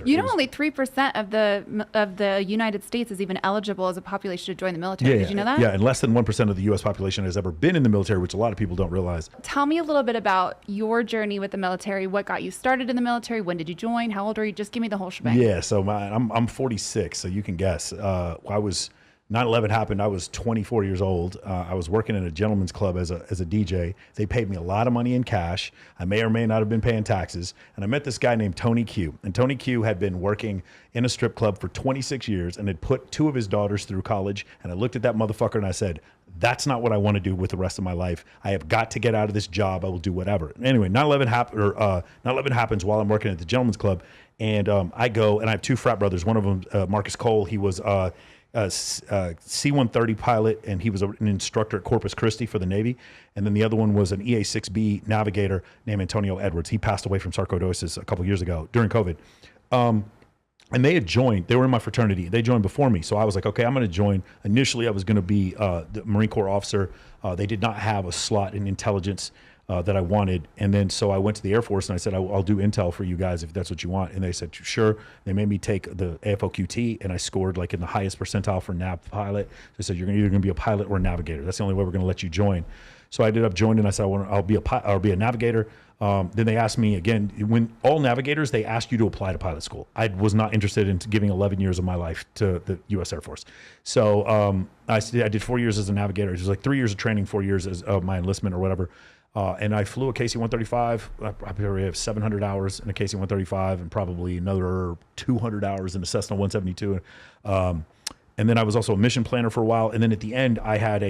You know, only 3% of the United States is even eligible as a population to join the military. Did you know that? Yeah, and less than 1% of the U.S. population has ever been in the military, which a lot of people don't realize. Tell me a little bit about your journey with the military. What got you started in the military? When did you join? How old are you? Just give me the whole shebang. Yeah, so I'm 46, so you can guess. 9/11 happened. I was 24 years old. I was working in a gentleman's club as a DJ. They paid me a lot of money in cash. I may or may not have been paying taxes. And I met this guy named Tony Q. And Tony Q had been working in a strip club for 26 years and had put 2 of his daughters through college. And I looked at that motherfucker and I said, that's not what I want to do with the rest of my life. I have got to get out of this job. I will do whatever. Anyway, 9/11 happens while I'm working at the gentleman's club. And I go, and I have 2 frat brothers. One of them, Marcus Cole, he was C-130 pilot, and he was an instructor at Corpus Christi for the Navy. And then the other one was an EA-6B navigator named Antonio Edwards. He passed away from sarcoidosis a couple years ago during COVID. And they had joined. They were in my fraternity. They joined before me. So I was like, okay, I'm going to join. Initially, I was going to be the Marine Corps officer. They did not have a slot in intelligence that I wanted. And then so I went to the Air Force and I said, I'll do intel for you guys if that's what you want. And they said, sure. They made me take the AFOQT and I scored like in the highest percentile for nav pilot. They said, you're either going to be a pilot or a navigator. That's the only way we're going to let you join. So I ended up joining and I said, I'll be a navigator. Then they asked me again, when all navigators, they ask you to apply to pilot school. I was not interested in giving 11 years of my life to the U.S. Air Force. So I did 4 years as a navigator. It was like 3 years of training, 4 years as my enlistment or whatever. And I flew a KC-135. I probably have 700 hours in a KC-135 and probably another 200 hours in a Cessna 172. And then I was also a mission planner for a while. And then at the end, I had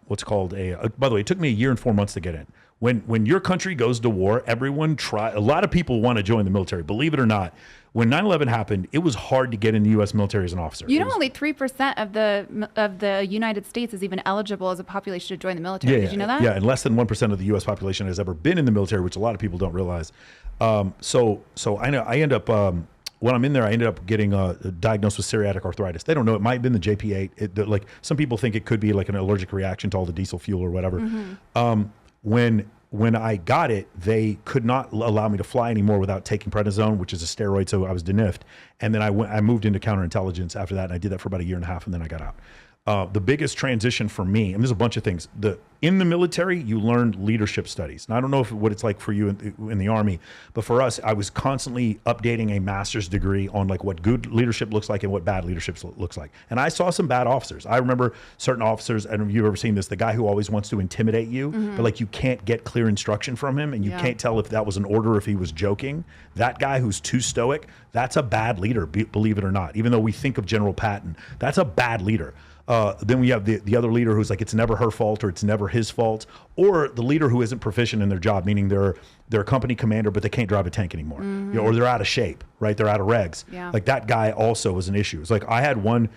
what's called by the way, it took me a year and 4 months to get in. When your country goes to war, a lot of people want to join the military, believe it or not. When 9/11 happened, it was hard to get in the U.S. military as an officer. You know, only 3% of the United States is even eligible as a population to join the military. Did you know that? Yeah, and less than 1% of the U.S. population has ever been in the military, which a lot of people don't realize. So I know I end up when I'm in there, I ended up getting diagnosed with psoriatic arthritis. They don't know. It might have been the JP8. Like some people think it could be like an allergic reaction to all the diesel fuel or whatever. Mm-hmm. When I got it, they could not allow me to fly anymore without taking prednisone, which is a steroid. So I was DNIF'd. And then I moved into counterintelligence after that. And I did that for about a year and a half. And then I got out. The biggest transition for me, and there's a bunch of things. In the military, you learned leadership studies. And I don't know what it's like for you in the Army, but for us, I was constantly updating a master's degree on like what good leadership looks like and what bad leadership looks like. And I saw some bad officers. I remember certain officers, I don't know if you've ever seen this, the guy who always wants to intimidate you, but like you can't get clear instruction from him and you can't tell if that was an order or if he was joking. That guy who's too stoic, that's a bad leader, believe it or not. Even though we think of General Patton, that's a bad leader. Then we have the other leader who's like, it's never her fault or it's never his fault, or the leader who isn't proficient in their job, meaning they're a company commander, but they can't drive a tank anymore, you know, or they're out of shape, right? They're out of regs. Yeah. Like that guy also was an issue. It's like I had one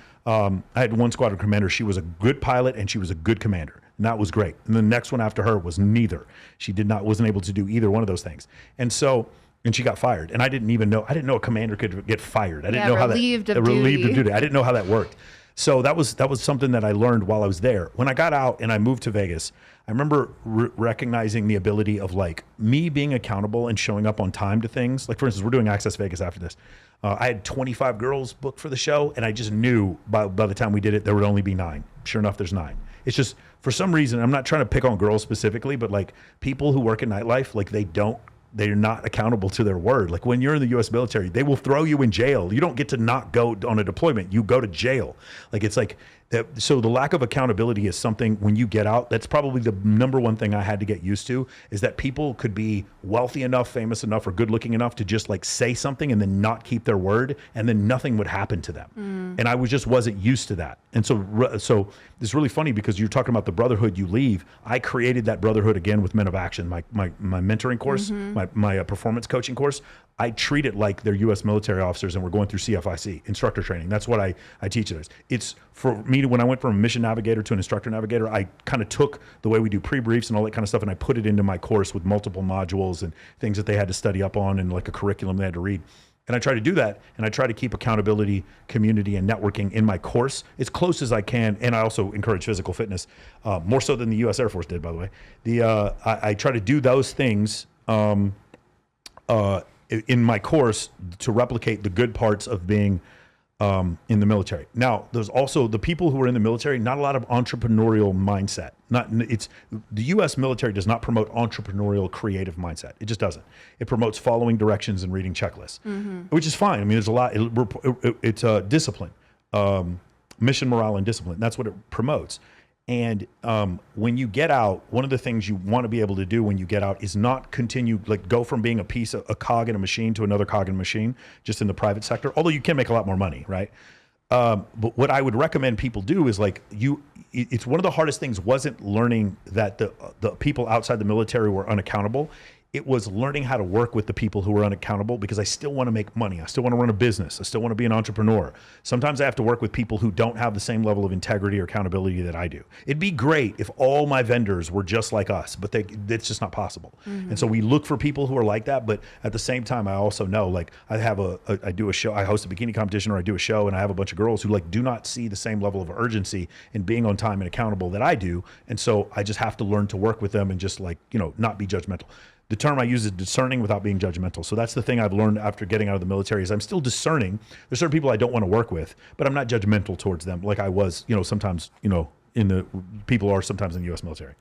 squadron commander. She was a good pilot and she was a good commander, and that was great. And the next one after her was neither. She wasn't able to do either one of those things. And she got fired. And I didn't know a commander could get fired. I didn't know how that relieved of duty. I didn't know how that worked. So that was something that I learned while I was there. When I got out and I moved to Vegas, I remember recognizing the ability of like me being accountable and showing up on time to things. Like for instance, we're doing Access Vegas after this. I had 25 girls booked for the show, and I just knew by the time we did it, there would only be 9. Sure enough, there's 9. It's just for some reason, I'm not trying to pick on girls specifically, but like people who work in nightlife, like they're not accountable to their word. Like when you're in the U.S. military, they will throw you in jail. You don't get to not go on a deployment. You go to jail. Like it's like that. So the lack of accountability is something when you get out, that's probably the number one thing I had to get used to, is that people could be wealthy enough, famous enough, or good looking enough to just like say something and then not keep their word, and then nothing would happen to them. And I wasn't used to that. And so it's really funny because you're talking about the brotherhood you leave. I created that brotherhood again with Men of Action, my mentoring course, my performance coaching course. I treat it like they're U.S. military officers and we're going through CFIC, instructor training. That's what I teach it as. It's for me, when I went from a mission navigator to an instructor navigator, I kind of took the way we do pre-briefs and all that kind of stuff and I put it into my course with multiple modules and things that they had to study up on and like a curriculum they had to read. And I try to do that, and I try to keep accountability, community, and networking in my course as close as I can. And I also encourage physical fitness, more so than the U.S. Air Force did, by the way. I try to do those things in my course to replicate the good parts of being in the military. Now, there's also the people who are in the military, not a lot of entrepreneurial mindset. The U.S. military does not promote entrepreneurial creative mindset. It just doesn't. It promotes following directions and reading checklists, which is fine. I mean, there's a lot. It's discipline, mission, morale, and discipline. That's what it promotes. And when you get out, one of the things you want to be able to do when you get out is not continue, go from being a cog in a machine to another cog in a machine, just in the private sector, although you can make a lot more money, right? But what I would recommend people do is it's one of the hardest things wasn't learning that the people outside the military were unaccountable. It was learning how to work with the people who were unaccountable, because I still want to make money. I still want to run a business. I still want to be an entrepreneur. Sometimes I have to work with people who don't have the same level of integrity or accountability that I do. It'd be great if all my vendors were just like us, but it's just not possible. And so we look for people who are like that. But at the same time, I also know, I do a show, I host a bikini competition, or I do a show, and I have a bunch of girls who do not see the same level of urgency in being on time and accountable that I do. And so I just have to learn to work with them and just not be judgmental. The term I use is discerning without being judgmental. So that's the thing I've learned after getting out of the military is I'm still discerning. There's certain people I don't want to work with, but I'm not judgmental towards them like I was, sometimes, people are sometimes in the U.S. military.